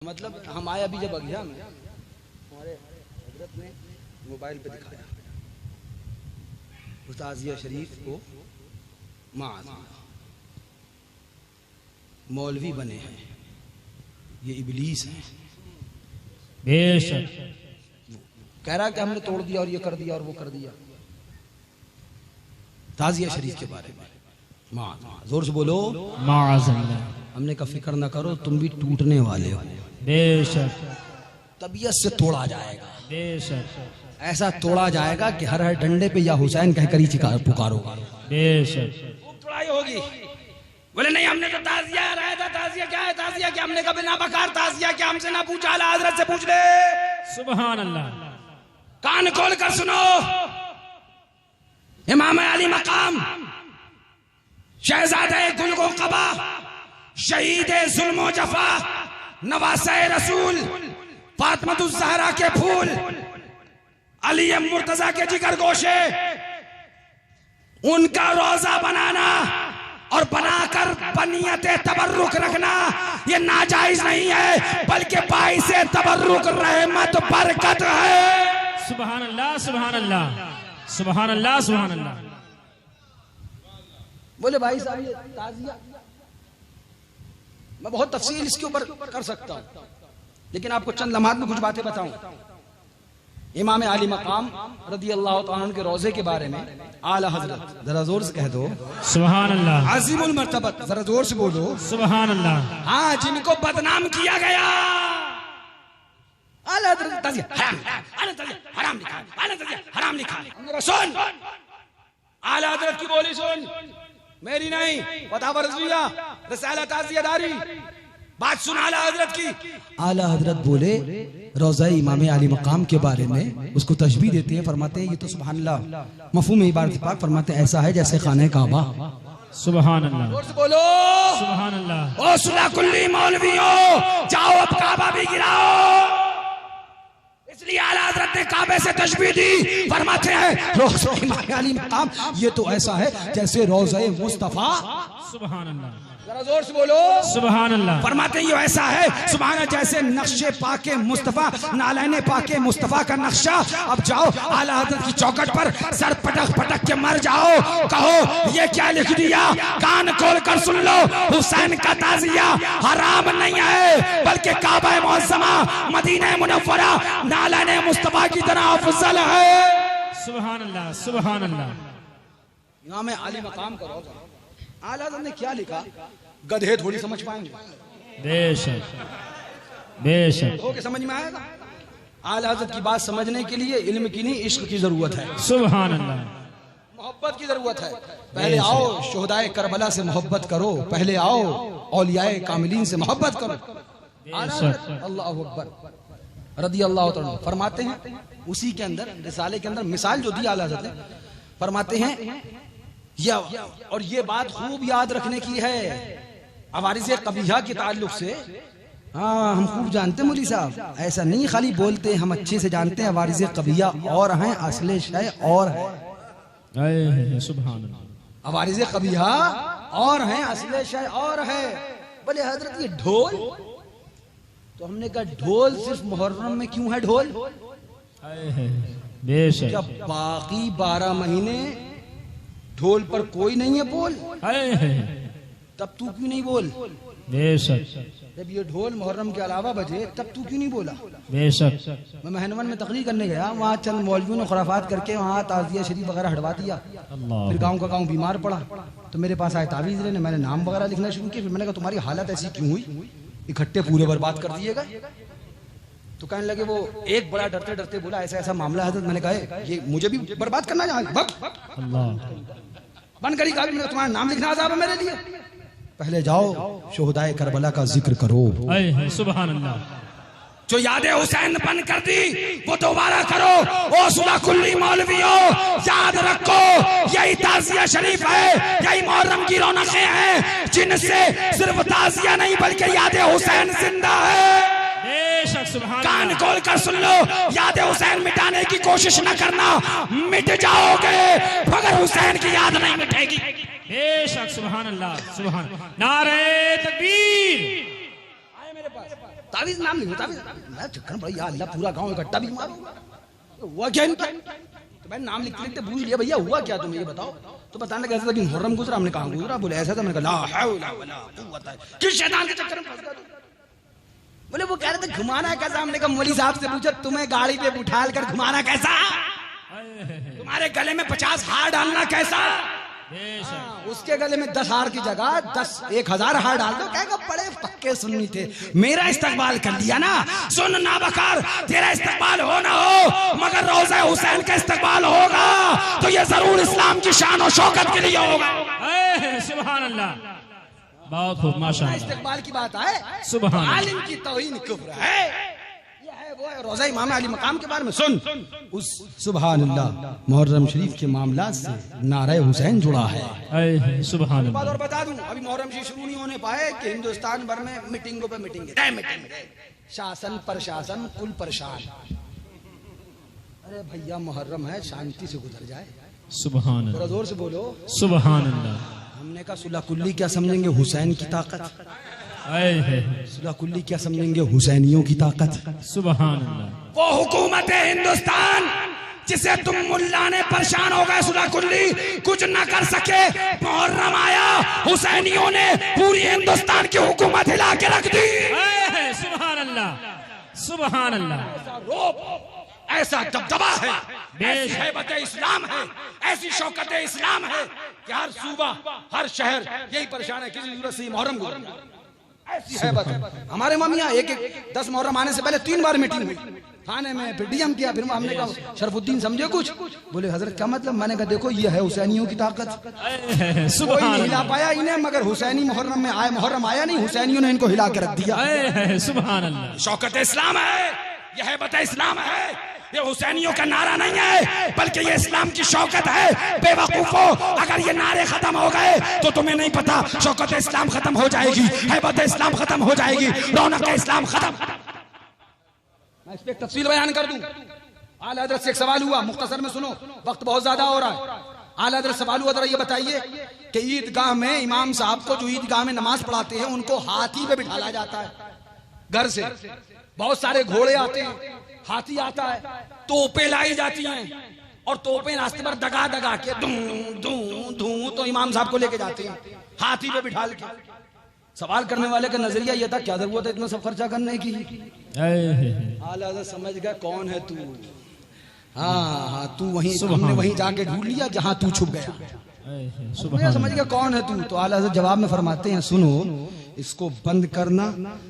मतलब हम आए अभी जब अगिया में हमारे हजरत ने मोबाइल पे दिखाया उस ताज़िया शरीफ को मौलवी बने हैं, ये इबलीस है। बेशक कह रहा कि हमने तोड़ दिया और ये कर दिया और वो कर दिया। ताज़िया शरीफ के बारे में जोर से बोलो माअज़ल्लाह। हमने कहा फिक्र ना करो, तुम भी टूटने वाले हो। बेशक तबीयत से तोड़ा जाएगा, बेशक ऐसा तोड़ा जाएगा कि हर हर डंडे पे या हुसैन कहकर ही पुकारोगा। बेशक तोड़ाई होगी। बोले नहीं हमने तो ताज़िया रहा था। ताज़िया क्या है? ताज़िया क्या? हमने कहा बिना बकार ताज़िया क्या? हमसे ना पूछा, आला हज़रत से पूछ ले। सुभान अल्लाह। कान खोल कर सुनो, इमाम अली मकाम, शहजादे गुल क़बा, शहीद जुल्म जफा, नवासे रसूल, फातिमतुज़ ज़हरा के फूल, अली मुर्तज़ा के जिगर गोशे, उनका रोजा बनाना और बनाकर बनियते तबर्रुक रखना ये नाजायज नहीं है, बल्कि बाइसे तबर्रुक रहमत बरकत है। सुभान अल्लाह, सुभान अल्लाह, सुभान अल्लाह, सुभान अल्लाह। बोले भाई साहब ये ताज़िया मैं बहुत तफसील इसके ऊपर कर सकता हूं, लेकिन आपको चंद लम्हात में कुछ बातें बताऊं। इमाम अली मकाम रदी अल्लाह तआला अन्हु के रोजे के बारे में आला हजरत, जरा जोर से कह दो सुभान अल्लाह। अजीमुल मर्तबत, जरा जोर से बोलो सुभान अल्लाह। हाँ, जिनको बदनाम किया गया। आला हजरत ताज़िया हराम, आला ताज़िया हराम लिखा है, आला ताज़िया हराम लिखा है। हमने कहा सुन, आला हजरत की बोली सुन, मेरी नहीं। फतवा रज़विया, रिसाला ताज़ियादारी, बात सुन आला हजरत की। आला हजरत बोले रोज़ा इमाम अली मकाम के बारे में उसको तशबीह देते हैं, फरमाते हैं ये तो सुभान अल्लाह मफ़हूम इबारत पाक, फरमाते हैं ऐसा है जैसे खाने काबा। सुभान अल्लाह, जोर से बोलो सुभान अल्लाह। ओ सुला कुल्ली मौलवियों, जाओ अब काबा भी गिराओ। इसलिए आला हज़रत ने काबे से तशबीह दी, फरमाते हैं रोज़ा इमाम अली मकाम ये तो ऐसा है जैसे रोज़ा मुस्तफ़ा। सुभान अल्लाह, जरा जोर से बोलो सुभान अल्लाह। फरमाते ये ऐसा है सुभान जैसे नक्शे पाके मुस्तफ़ा, नालैने पाके मुस्तफ़ा का नक्शा। अब जाओ आला हज़रत की चौखट पर सर पटक पटक के मर जाओ, कहो ये क्या लिख दिया। कान खोल कर सुन लो, हुसैन का ताज़िया हराम नहीं है, बल्कि काबा मुअज़्ज़मा मदीना मुनव्वरा नालैने मुस्तफ़ा की तरह अफजल है। सुभान अल्लाह, सुभान अल्लाह। इमाम अली मकाम का रोज़ा, आला हज़रत ने क्या लिखा गधे थोड़ी समझ पाएंगे, बेशक बेशक हो के समझ में आएगा। आला हज़रत की बात समझने के लिए इल्म की नहीं इश्क की जरूरत है, सुभान अल्लाह। मोहब्बत की जरूरत है। पहले आओ शुहदाए करबला से मोहब्बत करो, पहले आओ औलियाए कामिलीन से मोहब्बत करो। अल्लाह अकबर रदी अल्लाह तआला फरमाते हैं उसी के अंदर रिसाले के अंदर मिसाल जो दी आला हज़रत ने, फरमाते हैं या और ये बात खूब याद रखने की है अवारिज़े कबीहा के ताल्लुक से। हाँ हम खूब जानते हैं मौलवी साहब, ऐसा नहीं खाली बोलते, हम अच्छे से जानते हैं अवारिज़े कबीहा और हैं, असले शय और है। सुभान अल्लाह। अवारिज़े कबीहा और हैं, असले शय और है। बोले हजरत ये ढोल, तो हमने कहा ढोल सिर्फ मुहर्रम में क्यों है ढोल? बेशक जब बाकी 12 महीने ढोल पर कोई नहीं है बोल, तब तू क्यों नहीं बोल? बेशक जब ये ढोल मुहर्रम के अलावा बजे तब तू क्यों नहीं बोला? बेशक। मैं महनवन में तकरीर करने गया, वहाँ चंद मौलवियों ने खुराफात करके वहाँ ताज़िया शरीफ वगैरह हटवा दिया। फिर गांव का गांव बीमार पड़ा तो मेरे पास आए तावीज़ लेने, मैंने नाम वगैरह लिखना शुरू किया। फिर मैंने कहा तुम्हारी हालत ऐसी क्यों हुई, इकट्ठे पूरे बर्बाद कर दिएगा? तो कहने लगे वो एक बड़ा डरते डरते बोला ऐसा ऐसा मामला है। मैंने कहा ये मुझे भी बर्बाद करना चाहेगा, बंद करी काबी, तुम्हारा नाम लिखना अज़ाब है मेरे लिए। पहले जाओ शुहदाए करबला का जिक्र करो। सुभान अल्लाह। जो यादें हुसैन बंद कर दी वो दोबारा करो। ओ सुला कुल्ली मौलवियों, याद रखो यही ताज़िया शरीफ है, यही मुहर्रम की रौनकें हैं, जिनसे सिर्फ ताज़िया नहीं बल्कि यादें हुसैन जिंदा है। बेशक सुभान। कान खोल कर सुन लो, यादें हुसैन मिटाने की कोशिश न करना, मिट जाओगे मगर हुसैन की याद नहीं मिटेगी। बेशक सुभान अल्लाह, सुभान। नारे तकबीर। आए मेरे पास तावीज नाम लिखो, तावीज। मैं चक्कर में भैया अल्लाह पूरा गांव इकट्ठा भी मारूंगा, हुआ क्या इनका? तो मैंने नाम लिखते लिखते पूछ लिया, भैया हुआ क्या, तुम ये बताओ। तो बताने कैसा था कि मुहर्रम गुजरा। हमने कहा गुजरा। बोले ऐसा था। मैंने कहा ला हौला वला कुव्वता, किस शैतान के चक्कर में फंस गया तू? बोले वो कह रहे थे घुमाना कैसा। हमने कहा मौलवी साहब से पूछा, तुम्हें गाड़ी पे बिठा कर घुमाना कैसा, तुम्हारे गले में 50 हार डालना कैसा। उसके गले में 10 हार की जगह 10,000 हार डाल दो। कहेगा बड़े पक्के सुन्नी थे, मेरा इस्तकबाल कर दिया ना। सुन ना बकार, तेरा इस्तकबाल हो ना हो, मगर रोज़ा हुसैन का इस्तकबाल होगा तो ये जरूर इस्लाम की शान और शौकत के लिए होगा। सुभान अल्लाह, बहुत खूब, माशाअल्लाह। इस्तकबाल की बात है, सुभान आलिम की तौहीन कुफ्र है। ये है वो है रोज़ा इमाम अली मकाम के बारे में। सुन उस सुभान अल्लाह मुहर्रम शरीफ के मामला से नारे हुसैन जुड़ा है। सुभान अल्लाह। और बता दूं, अभी मुहर्रम शरीफ शुरू नहीं होने पाए कि हिंदुस्तान भर में मीटिंगों पे मीटिंग, शासन प्रशासन कुल परेशान। अरे भैया मुहर्रम है, शांति से गुजर जाए। सुभान थोड़ा अल्लाह, जोर से बोलो। सुभान अल्लाह। हमने कहा सुलह कुल्ली क्या समझेंगे हुसैन की ताकत, सुलह कुल्ली क्या समझेंगे हुसैनियों की ताकत। सुभान अल्लाह। वो हुकूमत है हिंदुस्तान जिसे तुम मुल्ला ने परेशान हो गए, सुलह कुल्ली कुछ न कर सके। मुहर्रम आया, हुसैनियों ने पूरी हिंदुस्तान की हुकूमत हिला के रख दी। सुभान अल्लाह, सुभान अल्लाह। ऐसा दबदबा है, ऐसी हैबत इस्लाम है, ऐसी शौकत इस्लाम है कि हर सूबा हर शहर यही परेशान है, किसी जरूरत से मुहर्रम को। ऐसी हैबत है। हमारे मामिया एक 10 मुहर्रम आने से पहले 3 बार मीटिंग हुई थाने में, फिर डीएम किया। फिर हमने कहा शरफुद्दीन समझे कुछ? बोले हजरत क्या मतलब? मैंने कहा देखो ये है हुसैनियों की ताकत। कोई नहीं हिला पाया इन्हें, मगर हुसैनी मुहर्रम में आए, मुहर्रम आया नहीं, हुसैनियों ने इनको हिला के रख दिया। सुभान अल्लाह। शौकत इस्लाम है, यह हैबत इस्लाम है। ये हुसैनियों का नारा नहीं है, बल्कि ये इस्लाम की शौकत है। बेवकूफो, अगर ये नारे खत्म हो गए तो तुम्हें नहीं पता शौकत इस्लाम खत्म हो जाएगी, हैबत इस्लाम खत्म हो जाएगी, रौनक इस्लाम खत्म। मैं इस पे एक तफसील बयान कर दूं। आला हज़रत से एक सवाल हुआ, मुख्तसर में सुनो, वक्त बहुत ज्यादा हो रहा है। आला हज़रत सवाल हुआ, जरा ये बताइए कि ईदगाह में इमाम साहब को, जो ईदगाह में नमाज पढ़ाते हैं, उनको हाथी पे बिठाया जाता है। घर से बहुत सारे घोड़े आते हैं, हाथी आता है, तोपें लाई जाती हैं, और तोपें रास्ते पर दगा दगा के धूं धूं धूं तो इमाम साहब को लेके जाते हैं हाथी पे बिठा के। सवाल करने वाले का नजरिया यह था, क्या जरूरत है इतना सब खर्चा करने की। आला समझ गया कौन है तू। हाँ, तू वहीं, हमने वहीं जाके ढूंढ लिया जहां तू छुप गया। समझ गया कौन है तू। तो आला जवाब में फरमाते हैं, सुनो, इसको बंद करना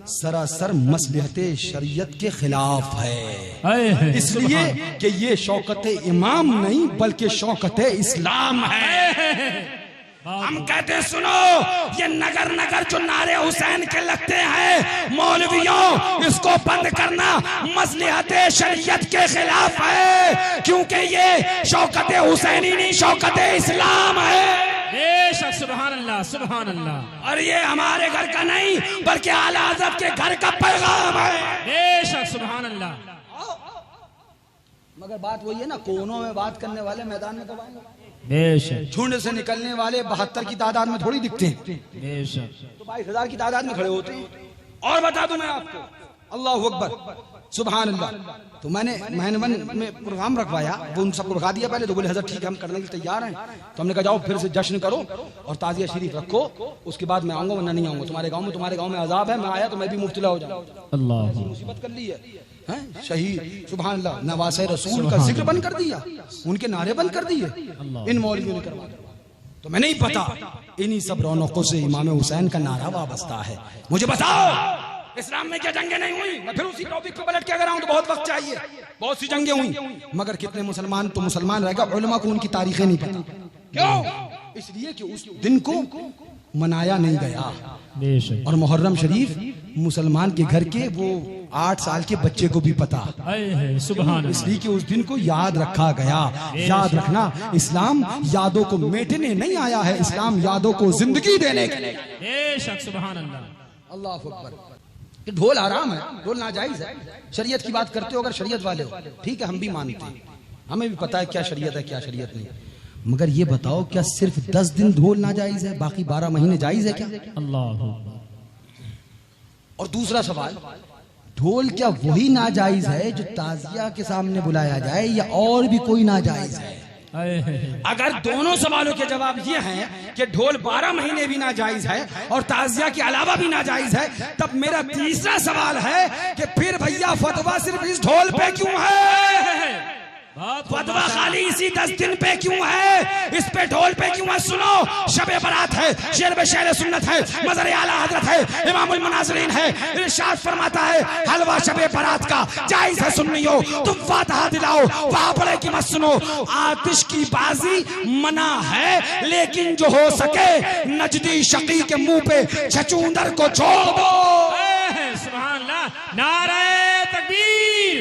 सरासर मसलहत शरीयत के खिलाफ है, इसलिए कि ये शौकत इमाम नहीं बल्कि शौकत इस्लाम है। हम कहते हैं सुनो, ये नगर नगर जो नारे हुसैन के लगते हैं, मौलवियों, इसको बंद करना मसलहत शरीयत के खिलाफ है, क्योंकि ये शौकत हुसैनी नहीं, शौकत इस्लाम है। बेशक, सुभान अल्लाह, सुभान अल्लाह। और ये हमारे घर का नहीं बल्कि आला हज़रत के घर का पैगाम है। बेशक, सुभान अल्लाह। मगर बात वही है ना, कोनों में बात करने वाले मैदान में कब आएंगे? बेशक। झुंड से निकलने वाले 72 की तादाद में थोड़ी दिखते हैं। बेशक। तो 22,000 की तादाद में खड़े होते हैं। और बता दूं मैं आपको, अल्लाह अकबर, सुभान अल्लाह। तो मैंने महनवन में प्रोग्राम रखवाया, वो उन सबको रखा दिया पहले। तो बोले हज़रत ठीक है, हम करने के लिए तैयार हैं। तो हमने कहा जाओ फिर से जश्न करो और ताज़िया शरीफ रखो, उसके बाद मैं आऊंगा, वरना नहीं आऊंगा। तुम्हारे गांव में अजाब है, मैं आया तो मैं भी मुब्तला हो जाऊंगा। अल्लाह, मुसीबत कर ली है। शहीद, सुभान अल्लाह, नवासे रसूल का जिक्र बंद कर दिया, उनके नारे बंद कर दिए इन मौलवियों ने करवा। तो मैं नहीं पता इन्हीं सब रौनकों से इमाम हुसैन का नारा वाबस्ता है। मुझे बताओ इस्लाम में क्या जंगें नहीं हुई? मैं फिर उसी टॉपिक पे पलट के अगर आऊं तो बहुत वक्त चाहिए। बहुत सी जंगें हुई, मगर कितने मुसलमान तो मुसलमान रहेगा, उलमा को उनकी तारीखें नहीं पता। क्यों? इसलिए कि उस दिन को मनाया नहीं गया। और मुहर्रम शरीफ मुसलमान के घर के वो 8 साल के बच्चे को भी पता, इसलिए कि उस दिन को याद रखा गया। याद रखना, इस्लाम यादों को मेटने नहीं आया है, इस्लाम यादों को जिंदगी देने के लिए। बेशक, सुभान अल्लाह, अल्लाह अकबर। ढोल हराम है, ढोल नाजायज है। शरीयत की बात करते हो अगर शरीयत वाले हो, ठीक है, हम भी मानते हैं, हमें भी पता है क्या शरीयत है क्या शरीयत नहीं। मगर ये बताओ, क्या सिर्फ 10 दिन ढोल नाजायज है, बाकी 12 महीने जायज है क्या? अल्लाह। और दूसरा सवाल, ढोल क्या वही नाजायज है जो ताजिया के सामने बुलाया जाए, या और भी कोई नाजायज है? अगर दोनों सवालों के जवाब ये हैं कि ढोल 12 महीने भी नाजायज है और ताजिया के अलावा भी नाजायज है, तब मेरा तीसरा सवाल है कि फिर भैया फतवा सिर्फ इस ढोल पे क्यों है? फतवा खाली इसी 10 दिन पे क्यों है? इस पे ढोल पे क्यों है? सुनो, शबे बारात है, शेर बे शेर सुन्नत है, मज़र आला हजरत है, इमामुल मुनाज़िरीन है, इरशाद फरमाता है हलवा शबे बारात का जायज है सुन्नियों, तुम फातिहा दिलाओ वहां पड़े की मत सुनो। आतिश की बाजी मना है, लेकिन जो हो सके नजदी शकी के मुंह पे छचूंदर को छोड़ दो। सुभान अल्लाह, नारे तकबीर,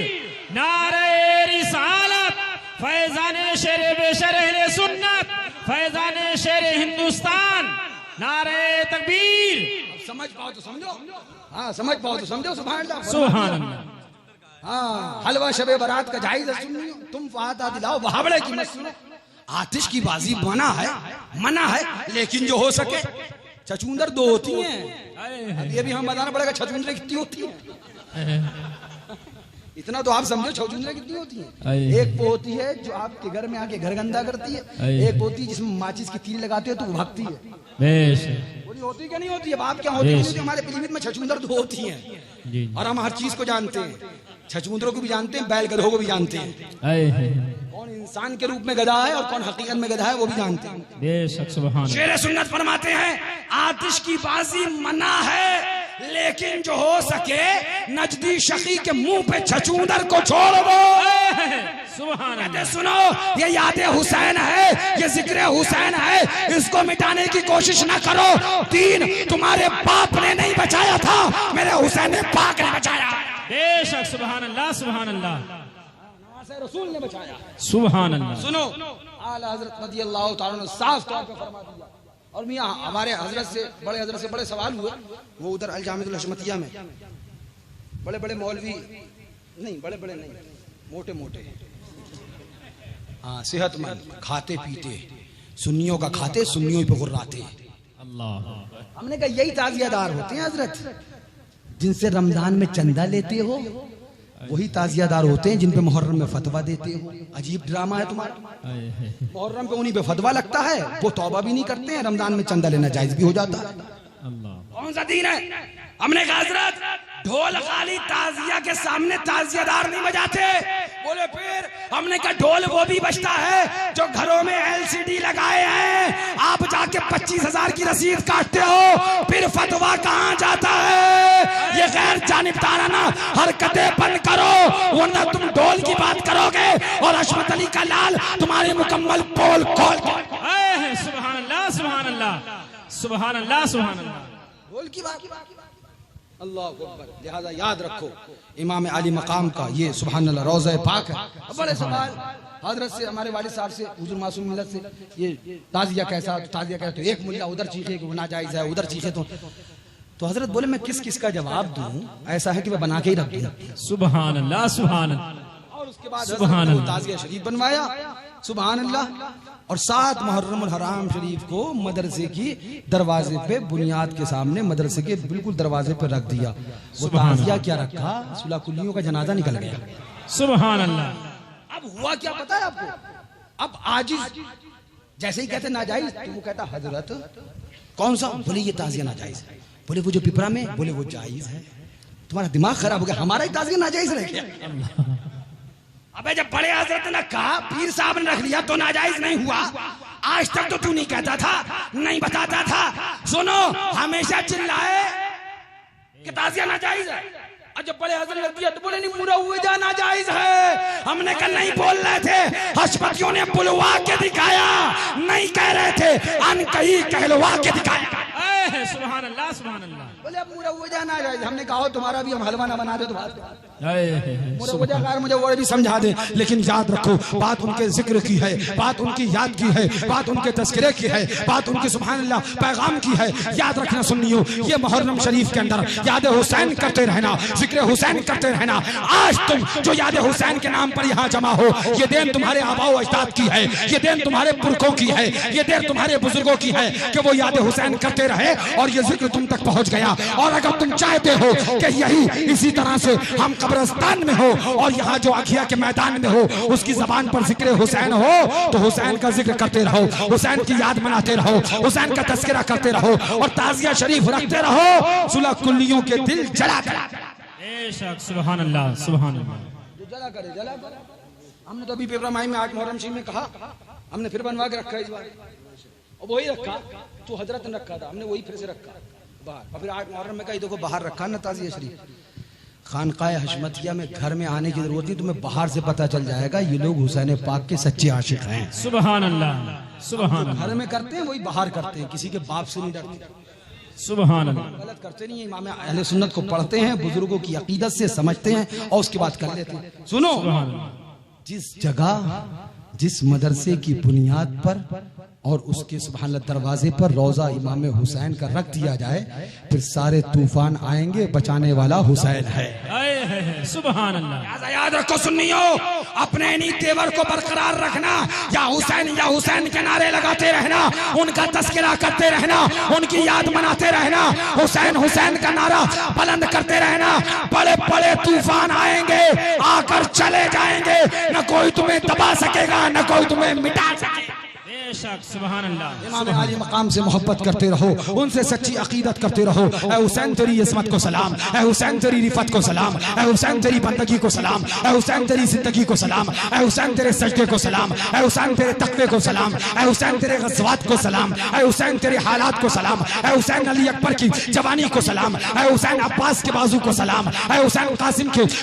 नारे रिसालत, फैजाने शेर बेशर अहले सुन्नत, फैजाने शेर हिंदुस्तान, नारे तकबीर। समझ पाओ तो समझो, हाँ समझ पाओ तो समझो। सुभान अल्लाह, सुभान अल्लाह। हाँ, हलवा शबे बारात का जायज है सुन्नियों, तुम फातिहा दिलाओ वहाबड़े की मत सुनो। आतिश की बाजी मना है, लेकिन जो हो सके। छचूंदर 2 होती हैं, अब ये भी हम बताना पड़ेगा छचूंदर कितनी होती है। इतना तो आप समझो, छचूंदर कितनी होती है। एक वो होती है जो आपके घर में आके घर गंदा करती है, एक होती है जिसमें माचिस की तीली लगाते हो तो वो भागती है। बोली होती क्या नहीं होती है? बाप क्या होती है? हमारे पीलीभीत में छचूंदर 2 होती हैं, और हम हर चीज को जानते हैं। छचूंदरों को भी जानते हैं, बैल गधों को भी जानते हैं, कौन इंसान के रूप में गधा है और कौन हकीकत में गधा है वो भी जानते हैं। शेर सुन्नत फरमाते हैं आतिश की बाजी मना है, लेकिन जो हो सके नजदी शकी के मुंह पे छचूंदर को छोड़ दो। सुभान अल्लाह। सुनो, ये याद हुसैन है, ये जिक्र हुसैन है, इसको मिटाने की कोशिश ना करो। दीन तुम्हारे बाप ने नहीं बचाया था, मेरे हुसैन पाक ने बचाया। बेशक, सुभान अल्लाह, सुभान अल्लाह, रसूल ने बचाया। सुभान अल्लाह। सुनो, आला हजरत रज़ियल्लाहु ताला ने साफ तौर पे फरमा दिया। और मियां हमारे हजरत से बड़े सवाल हुए, वो उधर अल जामिअतुल हशमतिया में बड़े बड़े मौलवी नहीं, बड़े नहीं, मोटे, हाँ सेहतमंद, खाते पीते, सुन्नियों का खाते, सुन्नियों पे गुर्राते। अल्लाह, हमने कहा यही ताजियादार होते हैं हजरत, जिनसे रमजान में चंदा लेते हो, वही ताजियादार होते हैं जिन पे मुहर्रम में फतवा देते हो। अजीब ड्रामा है तुम्हारा। मुहर्रम पे उन्हीं पे फतवा लगता है, वो तौबा भी नहीं करते हैं, रमजान में चंदा लेना जायज भी हो जाता है। कौन सा दीन है? हमने कहा हजरत ढोल खाली ताजिया के सामने ताजियादार नहीं बजाते। बोले फिर? हमने कहा ढोल वो भी बजता है जो घरों में LCD लगाए हैं, आप जाके 25,000 की रसीद काटते हो, फिर फतवा कहाँ जाता है? ये गैर जानिबदाराना हरकतें बंद करो, वरना तुम ढोल की बात करोगे और हशमत अली का लाल तुम्हारे मुकम्मल पोल खोल के। सुभान अल्लाह, सुभान अल्लाह, सुभान अल्लाह, सुभान अल्लाह। ढोल की बात, अल्लाह अकबर। लिहाजा याद रखो इमाम आली मकाम का ये सुभान अल्लाह रोज़ा पाक है। बड़े सवाल हजरत से, हमारे वालिद साहब से, हुजूर मासूम मिल्लत से, ये ताजिया कैसा? तो एक मुल्ला उधर चीखे कि वो नाजायज है, उधर चीखे तो हजरत बोले मैं किस का जवाब दूं? ऐसा है कि मैं बना के ही रख दूं। सुभान अल्लाह, सुभान अल्लाह। और उसके बाद ताजिया शरीफ बनवाया, सुभान अल्लाह, और 7 मुहर्रमुल हराम शरीफ को मदरसे की दरवाजे पे, बुनियाद के सामने मदरसे के बिल्कुल दरवाजे पे रख दिया। वो ताजिया क्या रखा? सुलह कुल्लियों का जनाजा निकल गया। सुभान अल्लाह। अब हुआ क्या पता है आपको? अब आजिज जैसे ही कहते नाजायज, तो वो कहता हजरत कौन सा? बोले ये ताजिया नाजायज है। बोले वो जो पिपरा में? बोले वो जायज है। तुम्हारा दिमाग खराब हो गया, हमारा ही ताजिया नाजायज रह गया। अबे जब बड़े हजरत ने कहा, पीर साहब ने रख लिया तो नाजायज नहीं हुआ। आज तक तो तू नहीं कहता था, नहीं बताता था। सुनो, हमेशा चिल्लाए कि ताजिया नाजायज है, और जब बड़े हजरत ने रख दिया तो बोले नहीं, पूरा हुए जा नाजायज है। हमने कहा नहीं बोल रहे थे, हशमतियों ने बुलवा के दिखाया, नहीं कह रहे थे, अनकही कहलवा के दिखाया। सुभान अल्लाह, सुभान अल्लाह। बोले अब पूरा हुए जा नाजायज। हमने कहा तुम्हारा भी हम हलवा ना बना दे तो बात मुझे मुझे वो भी समझा दे, लेकिन याद रखो बात उनके जिक्र की है, बात उनकी याद की है, बात उनके तस्करे की है, बात उनकी सुभान अल्लाह पैगाम की है। याद रखना सुन्नियों, ये मुहर्रम शरीफ के अंदर याद हुसैन करते रहना, जिक्र हुसैन करते रहना। आज तुम जो याद हुसैन के नाम पर यहाँ जमा हो, ये देन तुम्हारे आबाओ अजदाद की है, ये देन तुम्हारे पुरखों की है, ये देन तुम्हारे बुजुर्गों की है कि वो याद हुसैन करते रहे और ये जिक्र तुम तक पहुंच गया। और अगर तुम चाहते हो कि यही इसी तरह से हम कब्रिस्तान में हो और यहाँ जो अखिया के मैदान में हो उसकी जबान पर जिक्र हुसैन हो, तो हुसैन का जिक्र करते रहो, हुसैन की याद मनाते रहो, हुसैन का तस्करा करते रहो और ताजिया शरीफ रखते रहो। सुलह कुल्लियों के दिल जला कर, बेशक सुभान अल्लाह सुभान अल्लाह, जला करे जला करे। हमने तो अभी पेपर माई में 8 मुहर्रम शरीफ में कहा, हमने फिर बनवा के रखा इस बार, और वही रखा तो हजरत ने रखा था, हमने वही फिर से रखा बाहर, और फिर 8 मुहर्रम में कही देखो बाहर रखा ना ताजिया शरीफ। खानकाए हशमतिया में घर में आने की जरूरत नहीं, तुम्हें बाहर से पता चल जाएगा ये लोग हुसैन पाक के सच्चे आशिक हैं। सुभान अल्लाह सुभान अल्लाह। घर में करते हैं वही बाहर करते हैं, किसी के बाप से नहीं डरते, सुभान अल्लाह, गलत करते नहीं है। इमाम अहले सुन्नत को पढ़ते हैं, बुजुर्गों की अकीदत से समझते हैं और उसके बाद कर लेते हैं। सुनो, जिस जगह जिस मदरसे की बुनियाद पर और उसके सुभान अल्लाह दरवाजे पर रोजा इमाम हुसैन का रख दिया जाए, फिर सारे तूफान आएंगे, बचाने वाला हुसैन है। सुभान अल्लाह। याद रखो सुन्नियों, अपने इन्हीं तेवर को बरकरार रखना, या हुसैन के नारे लगाते रहना, उनका तस्करा करते रहना, उनकी याद मनाते रहना, हुसैन का नारा बुलंद करते रहना। बड़े बड़े तूफान आएंगे, आकर चले जाएंगे, न कोई तुम्हें दबा सकेगा, न कोई तुम्हें मिटा सकेगा। सुभान अल्लाह। इमाम आली मकाम से मोहब्बत करते रहो, उनसे सच्ची अकीदत करते रहो। ऐ हुसैन तेरी इस्मत को सलाम, ऐ हुसैन तेरी रिफत को सलाम, ऐ हुसैन तेरी बंदगी को सलाम, ऐ हुसैन तेरी जिंदगी को सलाम, ऐ हुसैन तेरे सजदे को सलाम, ऐ हुसैन तेरे तकवे को सलाम, ऐ हुसैन तेरे गज़वात को सलाम, ऐ हुसैन तेरे हालात को सलाम, ऐ हुसैन अली अकबर की जवानी को सलाम, ऐ हुसैन अब्बास के बाजू को सलाम, ऐ हुसैन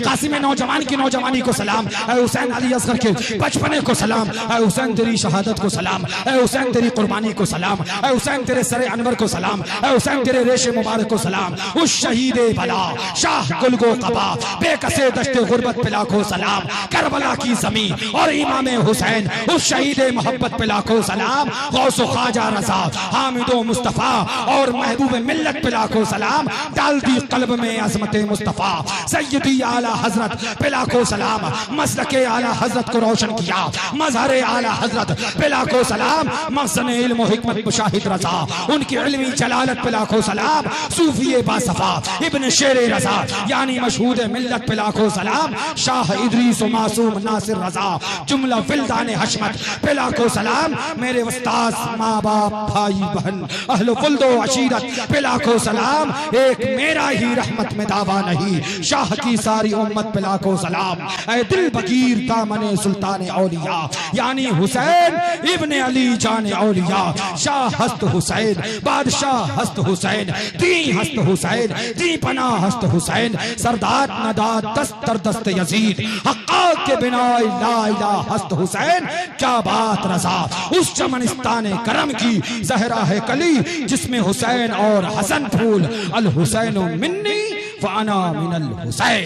कासिम नौजवान की नौजवानी को सलाम, ऐ हुसैन अली असगर के बचपने को सलाम, ऐ हुसैन तेरी शहादत को सलाम, ऐ हुसैन तेरी कुर्बानी को सलाम, ऐ हुसैन तेरे सरे अनवर को सलाम, ऐ हुसैन तेरे रेशे मुबारक को सलाम। उस शहीद बला शाह गुलगो कबा बेकसे दश्ते गुर्बत पे लाखों सलाम। करबला की जमीन और इमाम हुसैन उस शहीद मोहब्बत पे लाखों सलाम। गौसो ख्वाजा रजा हामिदो मुस्तफा और महबूब मिल्लत पे लाखों सलाम। डाल दी कल्ब में अजमत मुस्तफा सैयदी आला हजरत पे लाखों सलाम। मसलके आला हजरत को रोशन किया, मजहर आला हजरत पे लाखों सलाम। मखज़न इल्म व हिकमत मुशाहिद रज़ा उनकी इल्मी जलालत पे लाखों सलाम। सूफी बासफा इब्न शेर रज़ा यानी मशहूद मिल्लत पे लाखों सलाम। शाह इदरीस मासूम नासिर रज़ा जुमला फिल्दान हशमत पे लाखों सलाम। मेरे उस्ताद माँ बाप भाई बहन अहल फुल्दो अशीरत पे लाखों सलाम। एक मेरा ही रहमत में दावा नहीं, शाह की सारी उम्मत पे लाखों सलाम। ऐ दिल बकीर दामने सुल्तान औलिया यानी हुसैन इब्न अली जाने औलिया। शाह हस्त हुसैन बादशाह हस्त हुसैन दी हस्त हुसैन दी पना हस्त हुसैन। सरदार नदात दस्त दर दस्त यजीद हक्का के बिना ला इलाह हस्त हुसैन। क्या बात रजा उस चमनिस्तान करम की जहरा है कली जिसमें हुसैन और हसन फूल अल हुसैन मिन्नी व अना मिनल हुसैन।